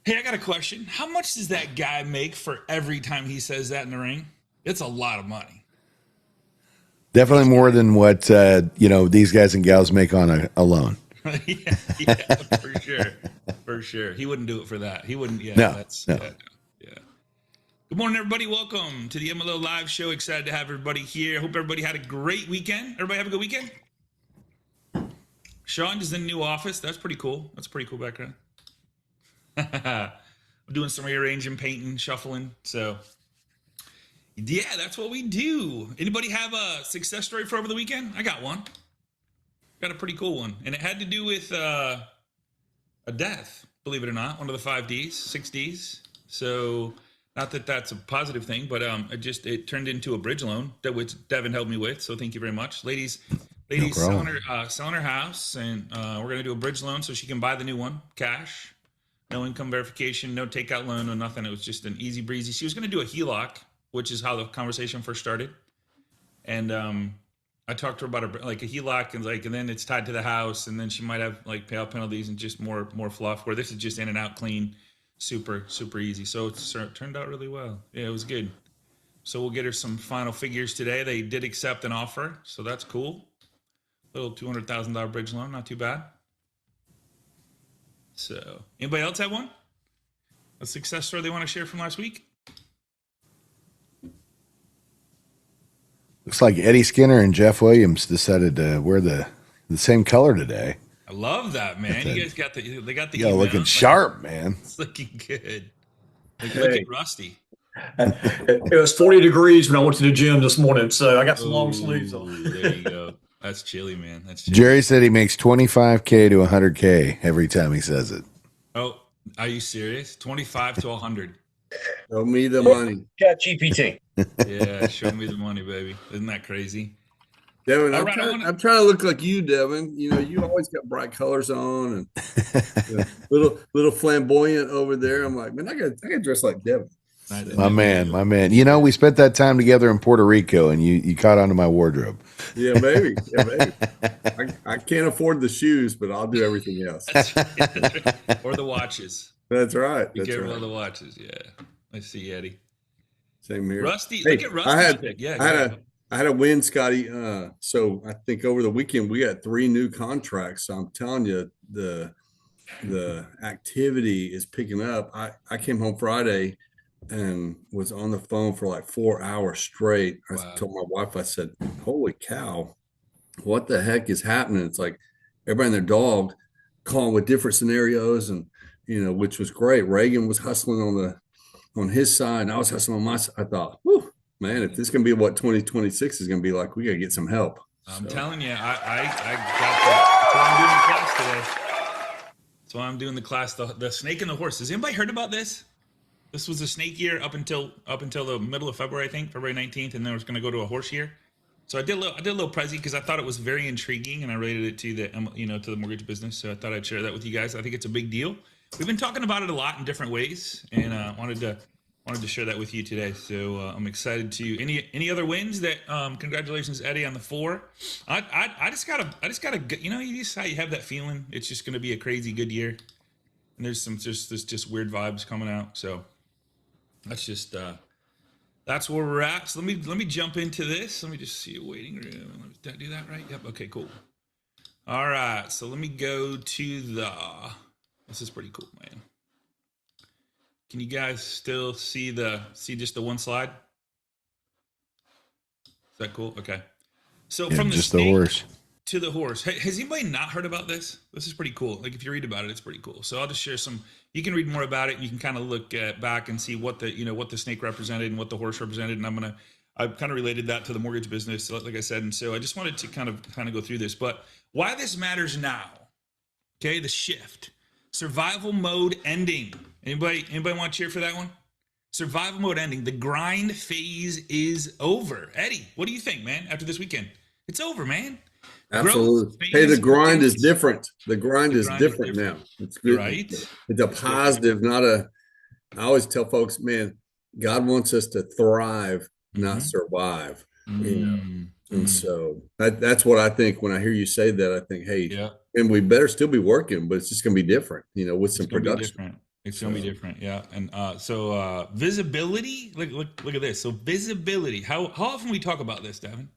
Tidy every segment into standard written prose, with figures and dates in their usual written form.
Hey, I got a question. How much does that guy make for every time he says that in the ring? It's a lot of money. Definitely He's more than what these guys and gals make on a loan. yeah, yeah, for sure, for sure. He wouldn't do it for that. He wouldn't. Yeah, No, that's no. yeah, yeah. Good morning, everybody. Welcome to the MLO Live Show. Excited to have everybody here. Hope everybody had a great weekend. Everybody have a good weekend. Sean is in the new office. That's pretty cool. That's a pretty cool background. I'm doing some rearranging, painting, shuffling. So, yeah, that's what we do. Anybody have a success story for over the weekend? I got one. Got a pretty cool one, and it had to do with a death. Believe it or not, one of the 5Ds, 6Ds. So, not that that's a positive thing, but it turned into a bridge loan that which Devin helped me with. So, thank you very much, ladies. No Ladies problem. selling her house, and we're gonna do a bridge loan so she can buy the new one cash. No income verification, no takeout loan, no nothing. It was just an easy breezy. She was going to do a HELOC, which is how the conversation first started. And I talked to her about like a HELOC, and then it's tied to the house, and then she might have like payout penalties and just more fluff. Where this is just in and out, clean, super easy. So it turned out really well. Yeah, it was good. So we'll get her some final figures today. They did accept an offer, so that's cool. Little $200,000 bridge loan, not too bad. So, anybody else have one? A success story they want to share from last week? Looks like Eddie Skinner and Jeff Williams decided to wear the same color today. I love that, man. You guys got they got the Yo, looking sharp, man. It's looking good. Looking rusty. It was 40 degrees when I went to the gym this morning, so I got some long sleeves on. There you go. That's chilly, man. That's chilly. Jerry said he makes 25K to 100K every time he says it. Oh, are you serious? 25 to 100. Show me the money. Chat GPT. Yeah, show me the money, baby. Isn't that crazy? Devin, All I'm, right, trying, I'm trying to look like you, Devin. You know, you always got bright colors on and little flamboyant over there. I'm like, man, I got dressed like Devin. My man. You know, we spent that time together in Puerto Rico, and you caught onto my wardrobe. Yeah, maybe. I can't afford the shoes, but I'll do everything else. That's right. Or the watches. That's right. Be That's careful right. of the watches. Yeah. I see, Eddie. Same here. Rusty, Hey, look at Rusty. I had a win, Scotty. So I think over the weekend we got 3 new contracts. So I'm telling you, the activity is picking up. I came home Friday and was on the phone for like 4 hours straight. I told my wife, I said, holy cow, what the heck is happening? It's like everybody and their dog calling with different scenarios, and which was great. Reagan was hustling on his side, and I was hustling on my side. I thought, whew, man, if this is gonna be what 2026 is gonna be like, we gotta get some help. I'm telling you, I got that's why I'm doing the class today. That's why I'm doing the class, the snake and the horse. Has anybody heard about this? This was a snake year up until the middle of February, I think, February 19th, and then it was going to go to a horse year. So I did a little prezi because I thought it was very intriguing, and I related it to the mortgage business. So I thought I'd share that with you guys. I think it's a big deal. We've been talking about it a lot in different ways, and wanted to share that with you today. So I'm excited to any other wins that congratulations, Eddie, on the 4. I just gotta you just how you have that feeling it's just going to be a crazy good year, and there's just weird vibes coming out. So that's just that's where we're at. So let me jump into this. Let me just see a waiting room. Did I do that right? Yep. Okay, cool. All right. So let me go to this is pretty cool, man. Can you guys still see just the one slide? Is that cool? Okay. So from the just the horse to the horse. Hey, has anybody not heard about this? This is pretty cool. Like if you read about it, it's pretty cool. So I'll just share some. You can read more about it. And you can kind of look back and see what the snake represented and what the horse represented. And I've kind of related that to the mortgage business, like I said. And so I just wanted to kind of go through this. But why this matters now? Okay, the shift, survival mode ending. Anybody want to cheer for that one? Survival mode ending. The grind phase is over. Eddie, what do you think, man? After this weekend, it's over, man. Absolutely. Hey, the grind is different. The grind is different now. It's good. Right. It's a positive, not a. I always tell folks, man, God wants us to thrive, not survive. And so that's what I think when I hear you say that. I think, hey, and we better still be working, but it's just going to be different, with It's some gonna be production. different. It's gonna be different, yeah. And so visibility. Look at this. So visibility. How often we talk about this, Devin?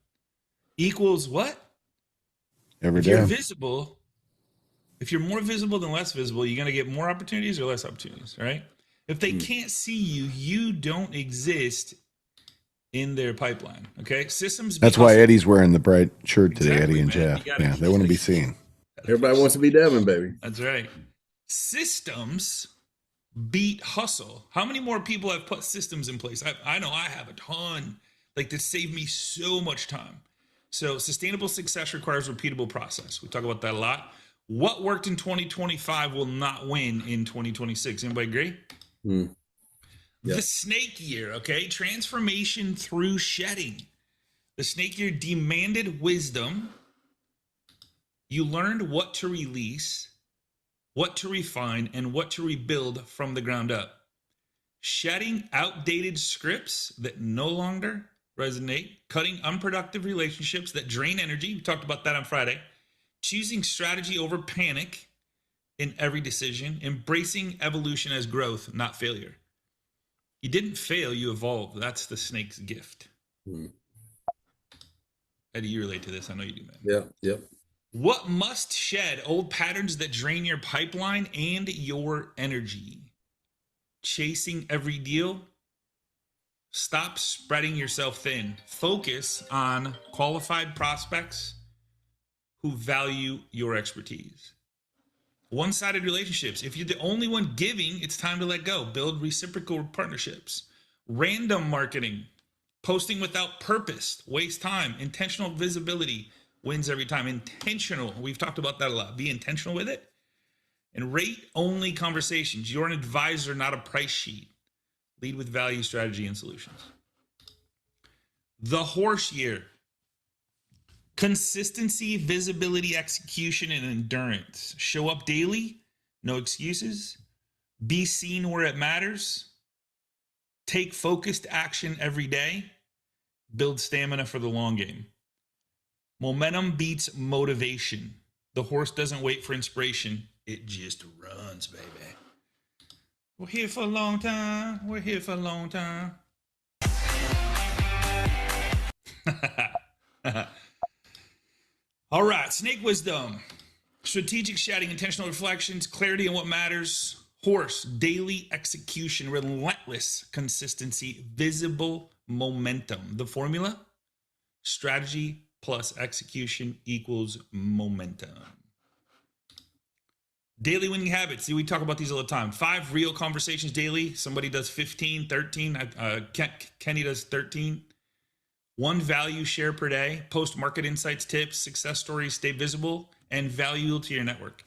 Equals what? Every If you're day. visible, if you're more visible than less visible, you're gonna get more opportunities or less opportunities, right? If they can't see you, you don't exist in their pipeline. Okay, systems. That's why Eddie's wearing the bright shirt today, Exactly, Eddie and man. Jeff. Yeah, they want to be seen. Everybody wants to be Devin, baby. That's right. Systems beat hustle. How many more people have put systems in place? I know I have a ton, like to save me so much time. So sustainable success requires repeatable process. We talk about that a lot. What worked in 2025 will not win in 2026. Anybody agree? Yeah. The snake year, okay? Transformation through shedding. The snake year demanded wisdom. You learned what to release, what to refine, and what to rebuild from the ground up. Shedding outdated scripts that no longer resonate, cutting unproductive relationships that drain energy. We talked about that on Friday. Choosing strategy over panic in every decision, embracing evolution as growth, not failure. You didn't fail, you evolved. That's the snake's gift. Eddie, you relate to this. I know you do, man. Yep. What must shed? Old patterns that drain your pipeline and your energy. Chasing every deal. Stop spreading yourself thin. Focus on qualified prospects who value your expertise. One-sided relationships. If you're the only one giving, it's time to let go. Build reciprocal partnerships. Random marketing. Posting without purpose. Waste time. Intentional visibility wins every time. Intentional. We've talked about that a lot. Be intentional with it. And rate-only conversations. You're an advisor, not a price sheet. Lead with value, strategy, and solutions. The horse year. Consistency, visibility, execution, and endurance. Show up daily, no excuses. Be seen where it matters. Take focused action every day. Build stamina for the long game. Momentum beats motivation. The horse doesn't wait for inspiration. It just runs, baby. We're here for a long time. We're here for a long time. All right, snake wisdom. Strategic shedding, intentional reflections, clarity on what matters. Horse, daily execution, relentless consistency, visible momentum. The formula? Strategy plus execution equals momentum. Daily winning habits. See, we talk about these all the time. 5 real conversations daily. Somebody does 15, 13. Kenny does 13. 1 value share per day. Post market insights, tips, success stories, stay visible, and value to your network.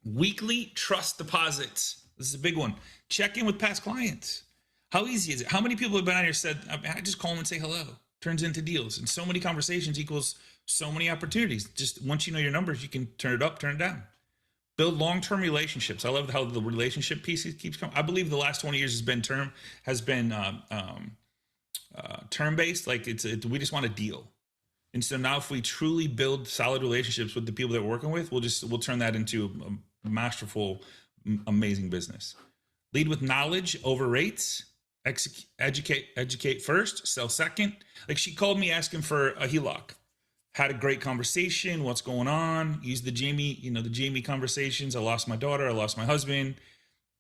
Weekly trust deposits. This is a big one. Check in with past clients. How easy is it? How many people have been on here said, I just call them and say hello. Turns into deals. And so many conversations equals so many opportunities. Just once you know your numbers, you can turn it up, turn it down. Build long-term relationships. I love how the relationship piece keeps coming. I believe the last 20 years has been term-based. Like we just want a deal. And so now if we truly build solid relationships with the people that we're working with, we'll turn that into a masterful, amazing business. Lead with knowledge over rates. Educate first, sell second. Like she called me asking for a HELOC. Had a great conversation. What's going on? Use the Jamie conversations. I lost my daughter. I lost my husband.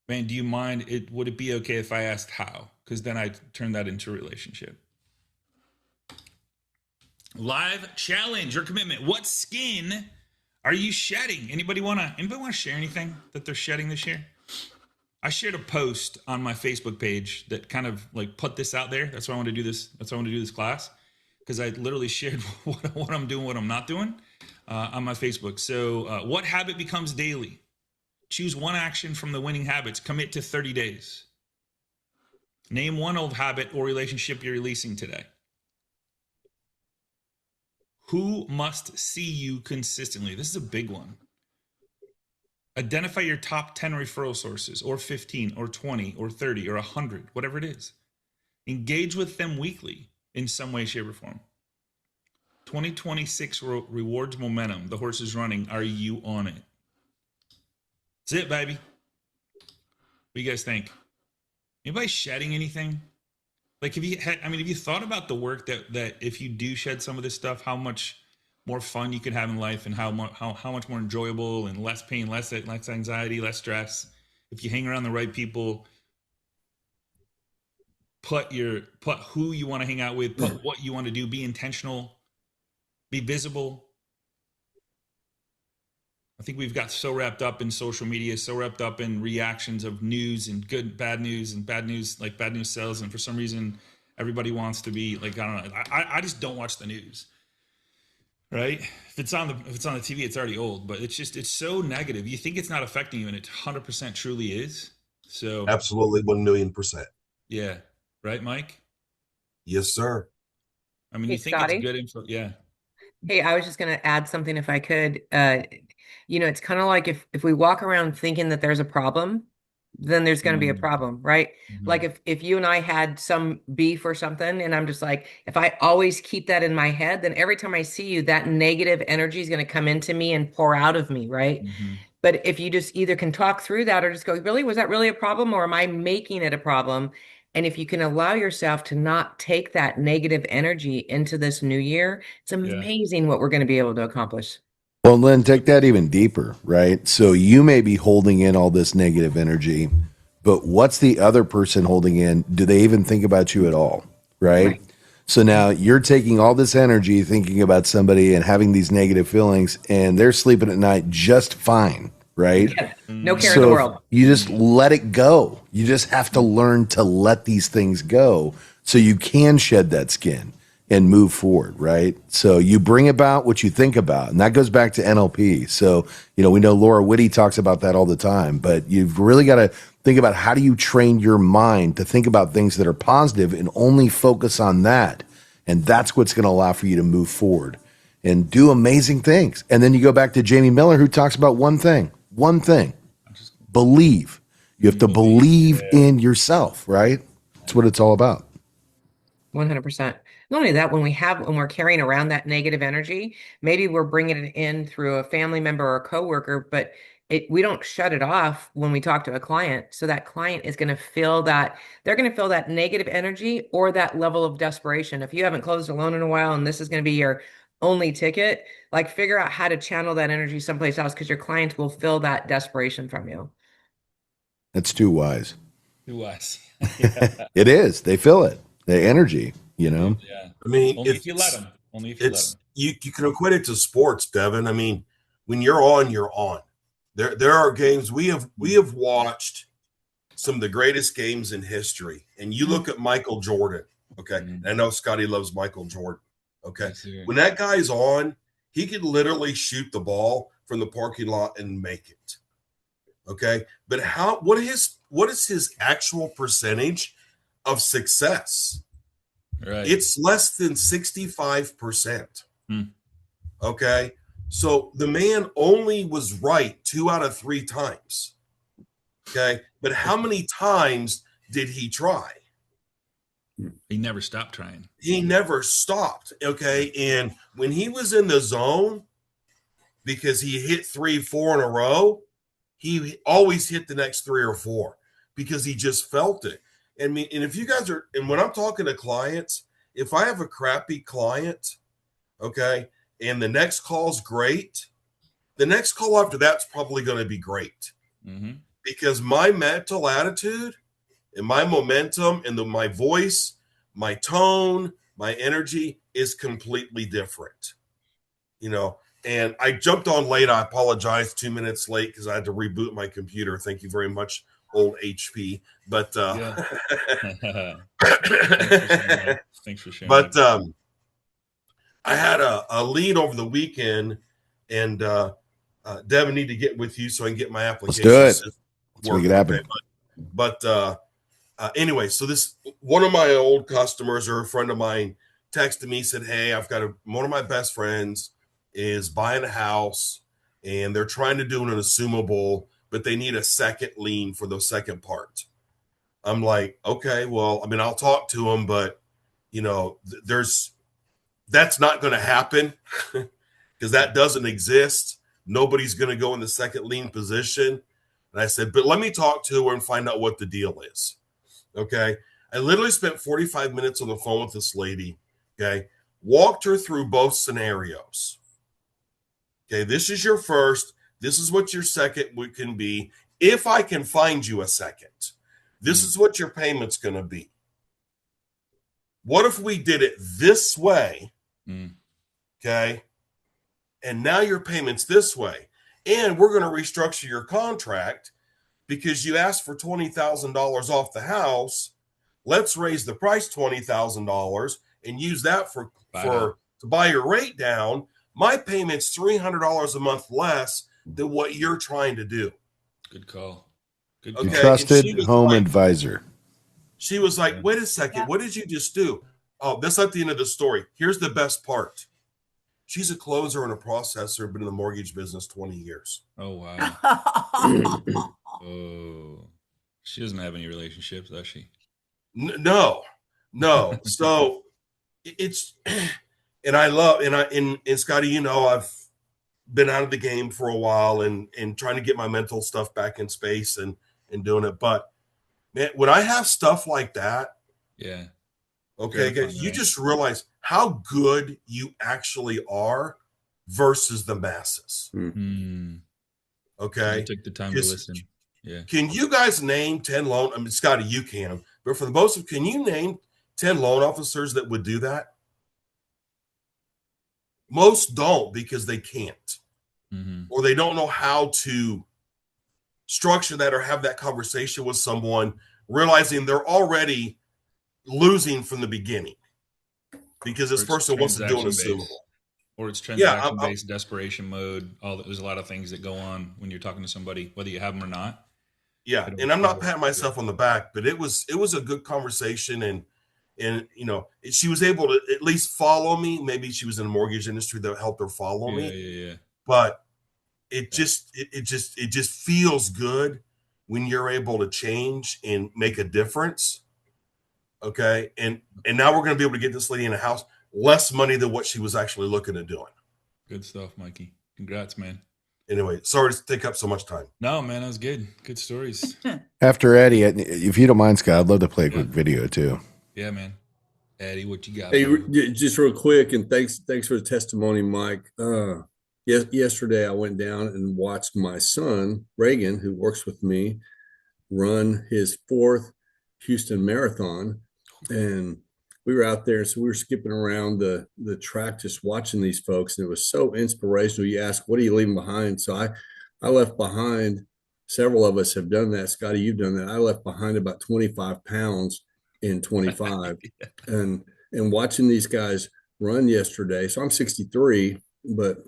Man, do you mind? Would it be okay if I asked how? Because then I turn that into a relationship. Live challenge or commitment. What skin are you shedding? Anybody want to share anything that they're shedding this year? I shared a post on my Facebook page that kind of like put this out there. That's why I want to do this. That's why I want to do this class, because I literally shared what I'm doing, what I'm not doing on my Facebook. So what habit becomes daily? Choose one action from the winning habits. Commit to 30 days. Name one old habit or relationship you're releasing today. Who must see you consistently? This is a big one. Identify your top 10 referral sources, or 15, or 20, or 30, or 100, whatever it is. Engage with them weekly in some way, shape, or form. 2026 rewards momentum. The horse is running. Are you on it? That's it, baby. What do you guys think? Anybody shedding anything? Like, have you had, I mean, have you thought about the work that if you do shed some of this stuff, how much more fun you could have in life, and how much more enjoyable and less pain, less anxiety, less stress if you hang around the right people, put who you want to hang out with, put what you want to do, be intentional, be visible. I think we've got so wrapped up in social media, so wrapped up in reactions of news and good, bad news, and bad news, like bad news sells. And for some reason, everybody wants to be like, I don't know. I just don't watch the news, right? If it's on the TV, it's already old, but it's so negative. You think it's not affecting you, and it 100% truly is. So Absolutely, 1,000,000%. yeah, right, Mike? Yes, sir. I mean, Hey, you think it's Scotty. good info? Yeah. Hey, I was just going to add something if I could. It's kind of like if we walk around thinking that there's a problem, then there's going to be a problem, right? Mm-hmm. Like if you and I had some beef or something, and I'm just like, if I always keep that in my head, then every time I see you, that negative energy is going to come into me and pour out of me, right? Mm-hmm. But if you just either can talk through that or just go, really, was that really a problem, or am I making it a problem? And if you can allow yourself to not take that negative energy into this new year, it's Yeah. amazing what we're going to be able to accomplish. Well, Lynn, take that even deeper, right? So you may be holding in all this negative energy, but what's the other person holding in? Do they even think about you at all, right? Right. So now you're taking all this energy thinking about somebody and having these negative feelings, and they're sleeping at night just fine, right? Yeah. No care in the So world. you just let it go. You just have to learn to let these things go so you can shed that skin and move forward, right? So you bring about what you think about, and that goes back to NLP. So, we know Laura Whitty talks about that all the time, but you've really got to think about how do you train your mind to think about things that are positive and only focus on that. And that's what's going to allow for you to move forward and do amazing things. And then you go back to Jamie Miller, who talks about one thing, believe. You have to believe in yourself, right? That's what it's all about. 100%. Not only that, when we're carrying around that negative energy, maybe we're bringing it in through a family member or a coworker, but we don't shut it off when we talk to a client. So that client is going to feel that they're going to feel that negative energy or that level of desperation. If you haven't closed a loan in a while and this is going to be your only ticket, like figure out how to channel that energy someplace else, because your clients will feel that desperation from you. That's too wise. To us. It is. They feel it. The energy, Yeah. I mean, Only if you let them. Only if you let it's them. you can equate it to sports, Devin. I mean, when you're on, you're on. There are games we have watched some of the greatest games in history, and you look at Michael Jordan. Okay, I know Scotty loves Michael Jordan. Okay, Yes, sir. when that guy's on, he could literally shoot the ball from the parking lot and make it. Okay, but what is his actual percentage of success? Right. It's less than 65%. Hmm. Okay. So the man only was right 2 out of 3 times. Okay. But how many times did he try? He never stopped trying. He never stopped. Okay. And when he was in the zone, because he hit 3, 4 in a row, he always hit the next 3 or 4 because he just felt it. And if you guys are, and when I'm talking to clients, if I have a crappy client, okay, and the next call's great, the next call after that's probably going to be great, because my mental attitude and my momentum and my voice, my tone, my energy is completely different, And I jumped on late. I apologize, 2 minutes late because I had to reboot my computer. Thank you very much, old HP. But Thanks for sharing. But I had a lead over the weekend, and Devin, need to get with you so I can get my application. Let's do it. Let's make it happen. Okay? But anyway, so one of my old customers or a friend of mine texted me, said, "Hey, I've got one of my best friends is buying a house, and they're trying to do an assumable, but they need a second lien for the second part." I'm like, okay, well, I mean, I'll talk to them, but there's That's not going to happen because that doesn't exist. Nobody's going to go in the second lien position. And I said, but let me talk to her and find out what the deal is. Okay. I literally spent 45 minutes on the phone with this lady. Okay. Walked her through both scenarios. Okay. This is your first. This is what your second can be. If I can find you a second, this is what your payment's going to be. What if we did it this way? Okay. And now your payment's this way. And we're going to restructure your contract because you asked for $20,000 off the house. Let's raise the price $20,000 and use that to buy your rate down. My payment's $300 a month less than what you're trying to do. Good call. Good call. call. Trusted home advisor. She was like, wait a second. What did you just do? Oh, that's not the end of the story. Here's the best part. She's a closer and a processor, been in the mortgage business 20 years. Oh, wow. Oh, she doesn't have any relationships, does she? No. So it's, and I love, and Scotty, you know, I've been out of the game for a while and trying to get my mental stuff back in space and doing it. But man, when I have stuff like that, yeah. Okay, guys, you just realize how good you actually are versus the masses. Okay. Take the time to listen. Yeah. Can you guys name 10 loan? I mean, Scotty, you can, but for the most of, can you name 10 loan officers that would do that? Most don't because they can't, or they don't know how to structure that or have that conversation with someone, realizing they're already losing from the beginning because this person wants to do an assumable. Or it's transaction-based desperation mode. There's a lot of things that go on when you're talking to somebody, whether you have them or not. Yeah, and I'm not patting myself on the back, but it was a good conversation, and you know, she was able to at least follow me. Maybe she was in the mortgage industry that helped her follow me. Yeah. But it just feels good when you're able to change and make a difference. Okay, and now we're going to be able to get this lady in a house less money than what she was actually looking at doing. Good stuff, Mikey. Congrats, man. Anyway, sorry to take up so much time. No, man, that was good. Good stories. After Eddie, if you don't mind, Scott, I'd love to play a quick video too. Yeah, man. Eddie, what you got? Hey, just real quick, and thanks for the testimony, Mike. Yesterday I went down and watched my son Reagan, who works with me, run his 4th Houston Marathon, and we were out there, so we were skipping around the track just watching these folks, and it was so inspirational. You ask, what are you leaving behind? So I left behind, several of us have done that. Scotty, you've done that. I left behind about 25 pounds in 25 and watching these guys run yesterday. So I'm 63, but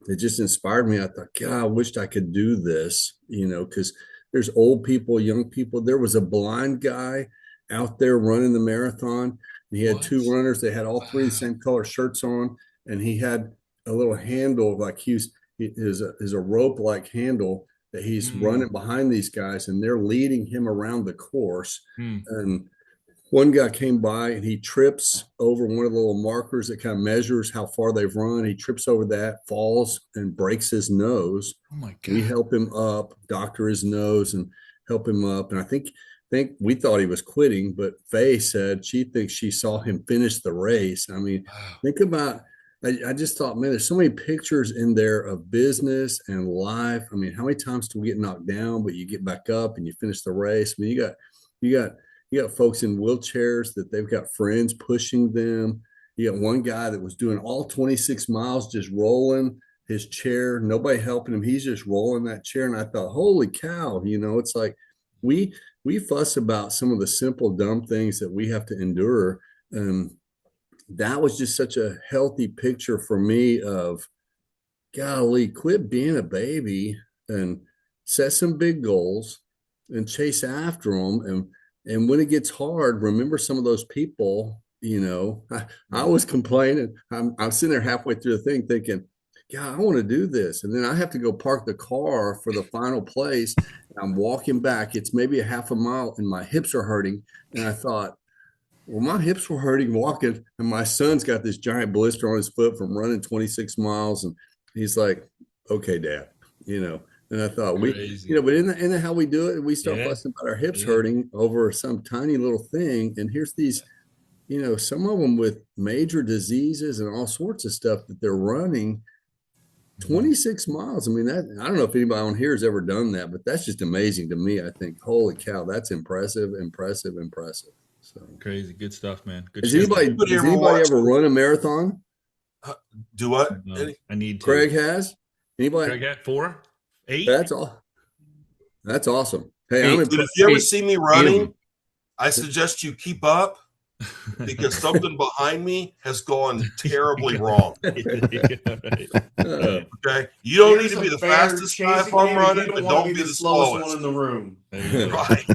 it just inspired me. I thought, God, I wished I could do this, you know, because there's old people, young people. There was a blind guy out there running the marathon. He had 2 runners. They had all 3 the same color shirts on, and he had a little handle, like is a rope like handle that he's running behind these guys, and they're leading him around the course. And one guy came by and he trips over one of the little markers that kind of measures how far they've run. He trips over that, falls, and breaks his nose. Oh my God. We help him up, doctor his nose, and help him up. And I think we thought he was quitting, but Faye said she thinks she saw him finish the race. I mean, think about, I just thought, man, there's so many pictures in there of business and life. I mean, how many times do we get knocked down, but you get back up and you finish the race? I mean, you got folks in wheelchairs that they've got friends pushing them. You got one guy that was doing all 26 miles, just rolling his chair, nobody helping him. He's just rolling that chair. And I thought, holy cow, you know, it's like we fuss about some of the simple, dumb things that we have to endure. And that was just such a healthy picture for me of, golly, quit being a baby and set some big goals and chase after them. And when it gets hard, remember some of those people, you know. I was complaining. I'm sitting there halfway through the thing thinking, God, I want to do this. And then I have to go park the car for the final place. I'm walking back. It's maybe a half a mile and my hips are hurting. And I thought, Well, my hips were hurting walking, and my son's got this giant blister on his foot from running 26 miles. And he's like, okay, Dad, you know. And I thought Crazy. but isn't that how we do it? We start Yeah. fussing about our hips Yeah. hurting over some tiny little thing. And here's these, some of them with major diseases and all sorts of stuff that they're running Mhm. 26 miles. I mean, I don't know if anybody on here has ever done that, but that's just amazing to me. I think, holy cow, that's impressive, impressive, impressive. So, Crazy. Good stuff, man. Good has shit. anybody ever run a marathon? Do what? No, I need to. Craig has. Anybody? Craig at 4, 8. That's all. That's awesome. Hey, Hey, I'm Dude, if impressed. you ever Hey, see me running, I suggest you keep up because something behind me has gone terribly wrong. Right. Uh, Okay, you don't Here's need to a be the fair fastest guy if chasing I'm game. running, You but want to don't be be the the slowest slowest. one in the room. There you go. Right.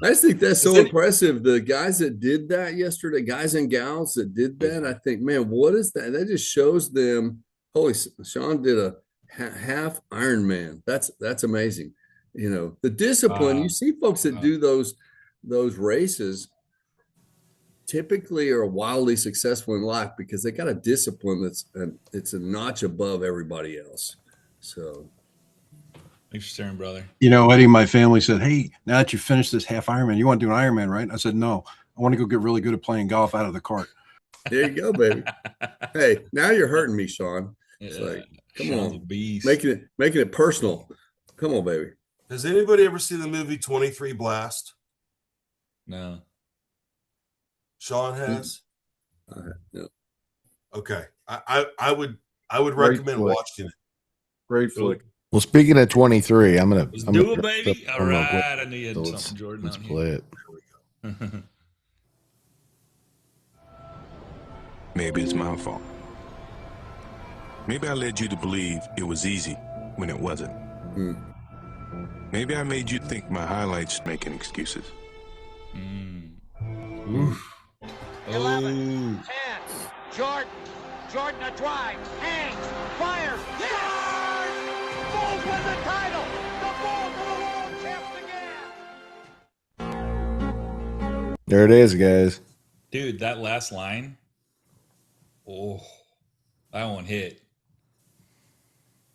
I just think that's Is so it- impressive. The guys that did that yesterday, guys and gals that did that, I think, man, what is that? That just shows them. Holy, Sean did a half Ironman. That's amazing. The discipline. You see folks that do those races typically are wildly successful in life because they got a discipline it's a notch above everybody else. So Thanks for sharing, brother. Eddie, my family said, "Hey, now that you finished this half Ironman, you want to do an Ironman, right?" I said, "No, I want to go get really good at playing golf out of the cart." there you go, baby. Hey, now you're hurting me, Sean. It's Yeah, like, come Sean's a on, beast. making it personal. Come on, baby. Has anybody ever seen the movie 23 Blast? No. Sean has. No. Okay, I would Great recommend flick. watching it. Great flick. Well, speaking of 23, Let's do it, baby. All right. I knew you had So something, Jordan. let's on play it. here. Maybe it's my fault. Maybe I led you to believe it was easy when it wasn't. Maybe I made you think my highlights making excuses. Oof. 11, Oh. 10, Jordan a drive, hangs, fires, yes! Bulls win the title! The Bulls are the world champs again! There it is, guys. Dude, that last line. Oh, that one hit.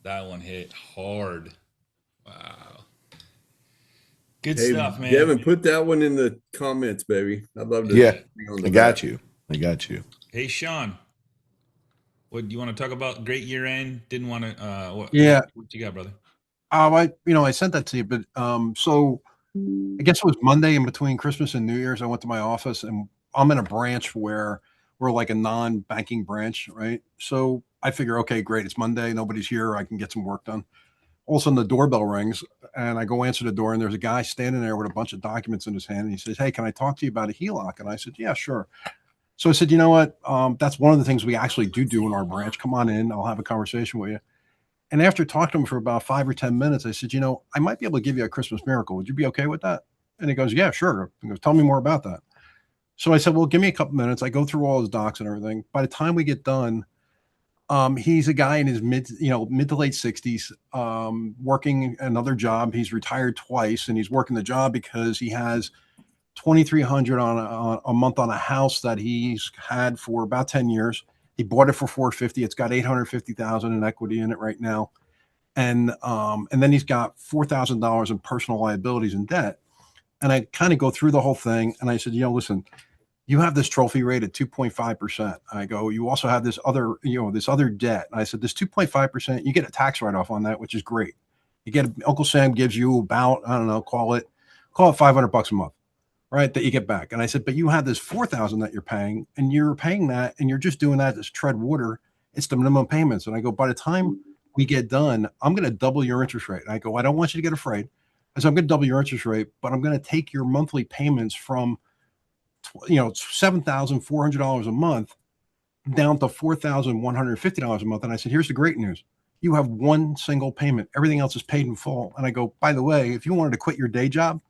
That one hit hard. Wow. Good Hey, stuff, man. Devin, put that one in the comments, baby. I'd love to. Yeah, hang on to I got that. you. I got you. Hey, Sean. What do you want to talk about? Great year end. Didn't want to. Yeah. What you got, brother? I sent that to you, but so I guess it was Monday in between Christmas and New Year's. I went to my office, and I'm in a branch where we're like a non-banking branch, right? So I figure, okay, great, it's Monday, nobody's here, I can get some work done. All of a sudden, the doorbell rings, and I go answer the door, and there's a guy standing there with a bunch of documents in his hand, and he says, "Hey, can I talk to you about a HELOC?" And I said, "Yeah, sure." So I said, "You know what? That's one of the things we actually do in our branch. Come on in, I'll have a conversation with you." And after talking to him for about 5 or 10 minutes, I said, I might be able to give you a Christmas miracle. Would you be okay with that? And he goes, "Yeah, sure." He goes, "Tell me more about that." So I said, "Well, give me a couple minutes." I go through all his docs and everything. By the time we get done, he's a guy in his mid to late 60s, working another job. He's retired twice, and he's working the job because he has 2,300 on a month on a house that he's had for about 10 years. He bought it for 450. It's got 850,000 in equity in it right now. And then he's got $4,000 in personal liabilities and debt. And I kind of go through the whole thing, and I said, listen, you have this trophy rate at 2.5%. I go, you also have this other debt. And I said, this 2.5%, you get a tax write-off on that, which is great. You get Uncle Sam gives you about, I don't know, call it $500 a month, right? That you get back. And I said, but you have this 4,000 that you're paying, and you're paying that, and you're just doing that to tread water. It's the minimum payments. And I go, by the time we get done, I'm going to double your interest rate. And I go, I don't want you to get afraid. I said, I'm going to double your interest rate, but I'm going to take your monthly payments from, $7,400 a month down to $4,150 a month. And I said, here's the great news. You have one single payment. Everything else is paid in full. And I go, by the way, if you wanted to quit your day job,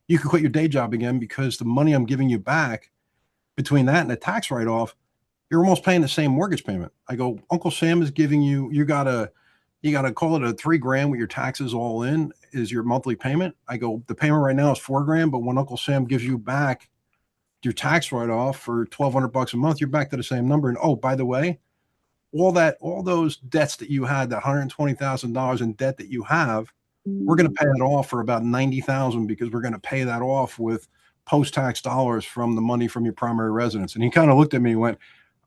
you could quit your day job again, because the money I'm giving you back between that and the tax write-off, you're almost paying the same mortgage payment. I go, Uncle Sam is giving you gotta call it a $3,000 with your taxes all in is your monthly payment. I go, the payment right now is $4,000, but when Uncle Sam gives you back your tax write-off for $1,200 a month, you're back to the same number. And oh, by the way, all those debts that you had, that $120,000 in debt that you have, we're going to pay it off for about $90,000 because we're going to pay that off with post-tax dollars from the money from your primary residence. And he kind of looked at me and went,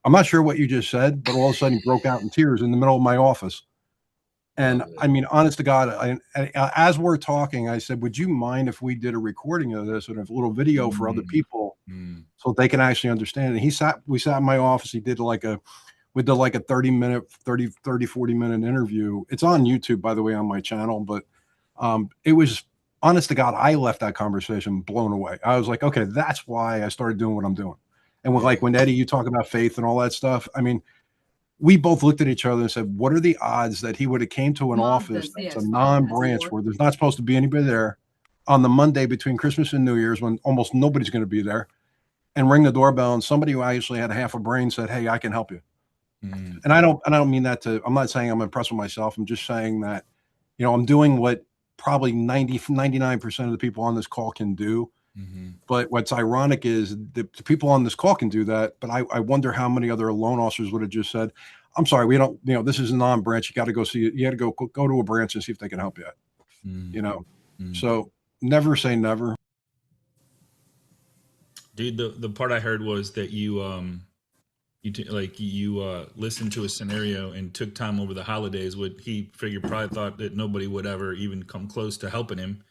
I'm not sure what you just said, but all of a sudden he broke out in tears in the middle of my office. And I mean, honest to God, as we're talking, I said, would you mind if we did a recording of this and a little video for other people so they can actually understand it? We sat in my office. We did like a 40 minute interview. It's on YouTube, by the way, on my channel, but it was, honest to God, I left that conversation blown away. I was like, okay, that's why I started doing what I'm doing. And when Eddie, you talk about faith and all that stuff, I mean, we both looked at each other and said, what are the odds that he would have came to an office that's a non-branch where there's not supposed to be anybody there on the Monday between Christmas and New Year's when almost nobody's going to be there, and ring the doorbell and somebody who actually had half a brain said, hey, I can help you. And I don't mean that I'm not saying I'm impressed with myself. I'm just saying that, I'm doing what probably 99% of the people on this call can do. But what's ironic is the people on this call can do that. But I wonder how many other loan officers would have just said, I'm sorry, we don't, this is a non-branch. You got to go see it. You got to go to a branch and see if they can help you out. So never say never. Dude, the part I heard was that you listened to a scenario and took time over the holidays. What he figured probably thought that nobody would ever even come close to helping him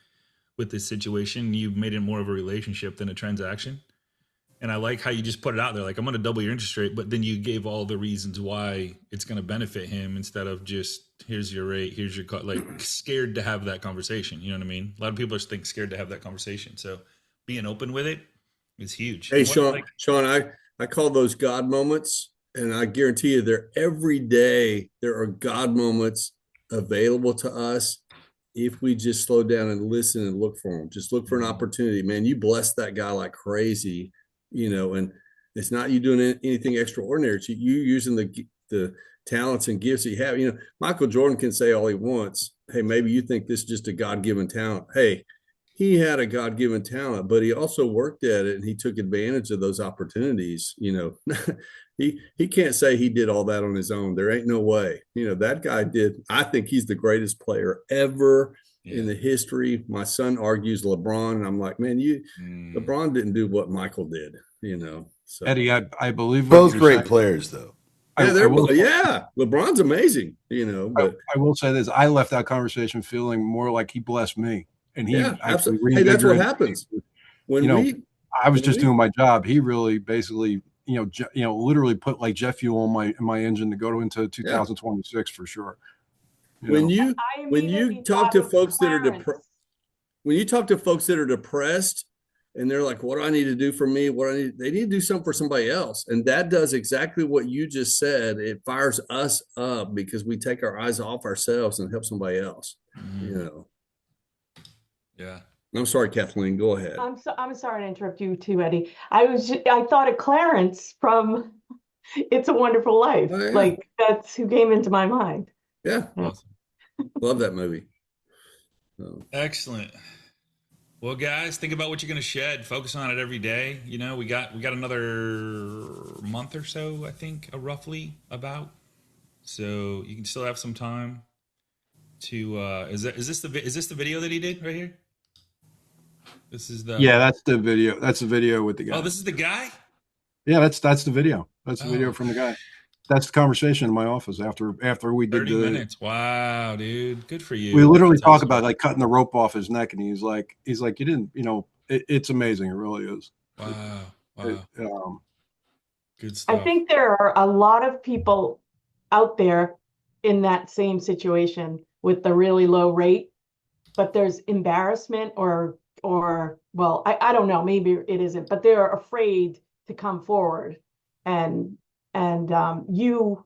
with this situation. You've made it more of a relationship than a transaction. And I like how you just put it out there. Like, I'm going to double your interest rate, but then you gave all the reasons why it's going to benefit him instead of just, here's your rate, here's your scared to have that conversation. You know what I mean? A lot of people are scared to have that conversation. So being open with it is huge. Hey, Sean, I call those God moments, and I guarantee you every day there are God moments available to us if we just slow down and listen and look for them. Just look for an opportunity, man. You bless that guy like crazy, and it's not you doing anything extraordinary. It's you using the talents and gifts that you have. Michael Jordan can say all he wants. Hey, maybe you think this is just a God-given talent. Hey, he had a God-given talent, but he also worked at it and he took advantage of those opportunities. He can't say he did all that on his own. There ain't no way. That guy did. I think he's the greatest player ever in the history. My son argues LeBron, and I'm like, man, LeBron didn't do what Michael did. So Eddie, I believe both great players, though. Yeah, LeBron's amazing. But I will say this: I left that conversation feeling more like he blessed me, and he actually. Hey, that's what happens I was just doing my job. He really basically. Literally put like jet fuel in my engine to go into 2026 for sure. When you talk to folks that are depressed, and they're like, "What do I need to do for me? They need to do something for somebody else," and that does exactly what you just said. It fires us up because we take our eyes off ourselves and help somebody else. Yeah. I'm sorry, Kathleen. Go ahead. I'm sorry to interrupt you too, Eddie. I thought of Clarence from It's a Wonderful Life. Oh, yeah. Like, that's who came into my mind. Yeah. Awesome. Love that movie. Excellent. Well, guys, think about what you're going to shed. Focus on it every day. We got another month or so, I think, roughly about. So you can still have some time to. Is this the video that he did right here? This is that's the video. That's the video with the guy. Oh, this is the guy? Yeah, that's the video. That's the video from the guy. That's the conversation in my office after we did 30 minutes. Wow, dude. Good for you. We literally talk about like cutting the rope off his neck, and he's like, you didn't, it's amazing. It really is. Wow. Good stuff. I think there are a lot of people out there in that same situation with the really low rate, but there's embarrassment or well, I don't know, maybe it isn't, but they're afraid to come forward. And you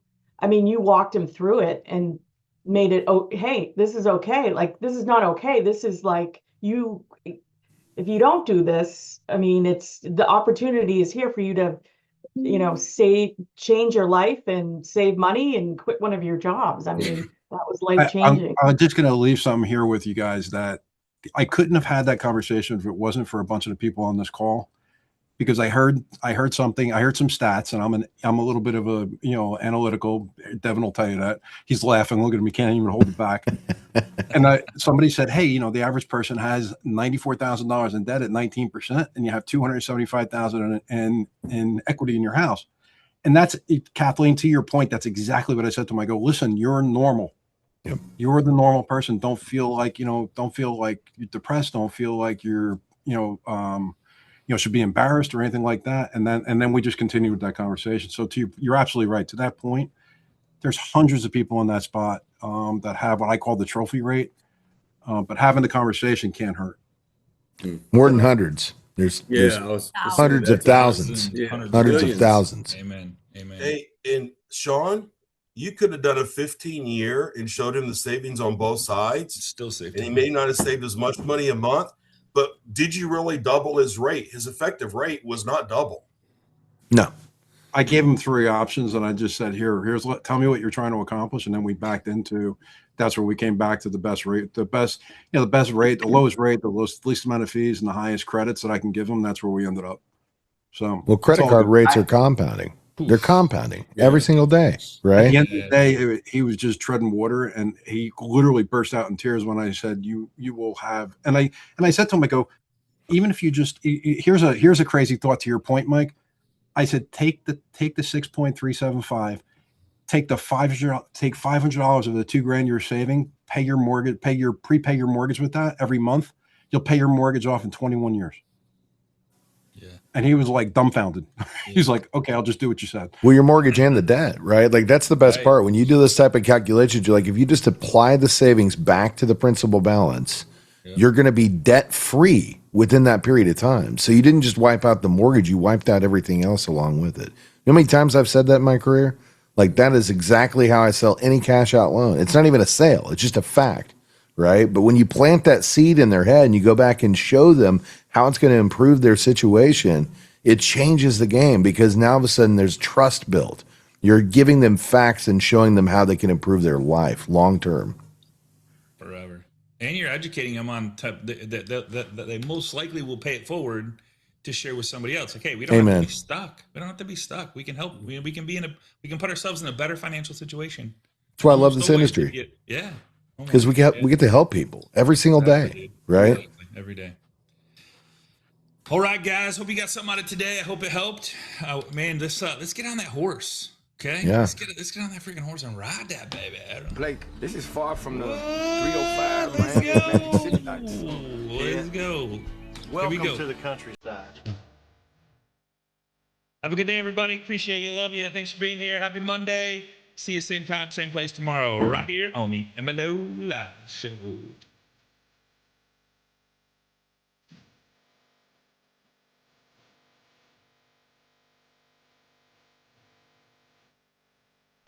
walked him through it and made it, oh, hey, this is okay. Like, this is not okay. This is like, if you don't do this, it's the opportunity is here for you to, change your life and save money and quit one of your jobs. That was life changing. I'm just going to leave something here with you guys that I couldn't have had that conversation if it wasn't for a bunch of the people on this call. because I heard something. I heard some stats, and I'm a little bit of a analytical. Devin will tell you that. He's laughing. Look at him. He can't even hold it back. And somebody said, hey, the average person has $94,000 in debt at 19%, and you have $275,000 in equity in your house. And that's, Kathleen, to your point, that's exactly what I said to him. I go, listen, you're normal. Yep. You're the normal person. Don't feel like you're depressed. Don't feel like you're, should be embarrassed or anything like that. And then we just continue with that conversation. So you're absolutely right. To that point, there's hundreds of people in that spot that have what I call the trophy rate. But having the conversation can't hurt. More than hundreds. There's hundreds of thousands. Hundreds of thousands. Amen. Hey, and Sean, you could have done a 15-year and showed him the savings on both sides. Still saved. And he may not have saved as much money a month, but did you really double his rate? His effective rate was not double. No. I gave him 3 options, and I just said, tell me what you're trying to accomplish. And then we backed into, that's where we came back to the best rate, the best rate, the lowest rate, the least amount of fees, and the highest credits that I can give him. That's where we ended up. So, well, credit card rates are compounding. They're compounding every single day, right? At the end of the day, he was just treading water, and he literally burst out in tears when I said, "You will have." And I said to him, I go, even if you just, here's a crazy thought to your point, Mike. I said, take the 6.375, take $500 of the $2,000 you're saving, pay your mortgage, prepay your mortgage with that every month. You'll pay your mortgage off in 21 years. Yeah. And he was like dumbfounded. He's like, okay, I'll just do what you said. Well, your mortgage and the debt, right? Like that's the best part. When you do this type of calculations, you're like, if you just apply the savings back to the principal balance, you're going to be debt free within that period of time. So you didn't just wipe out the mortgage, you wiped out everything else along with it. You know how many times I've said that in my career? Like that is exactly how I sell any cash out loan. It's not even a sale. It's just a fact, right? But when you plant that seed in their head and you go back and show them how it's going to improve their situation, it changes the game because now all of a sudden there's trust built. You're giving them facts and showing them how they can improve their life long term. Forever. And you're educating them on that they most likely will pay it forward to share with somebody else. Like, hey, we don't have to be stuck. We don't have to be stuck. We can help. We can put ourselves in a better financial situation. That's why I love this industry. Yeah. Because we get to help people every single day, right? Exactly. Every day. All right, guys. Hope you got something out of today. I hope it helped. Man, let's get on that horse. Okay? Yeah. Let's get on that freaking horse and ride that baby. Blake, this is far from the 305, man. Let's go. Welcome to the countryside. Have a good day, everybody. Appreciate you. Love you. Thanks for being here. Happy Monday. See you same time, same place tomorrow, right here on the MLO Live Show.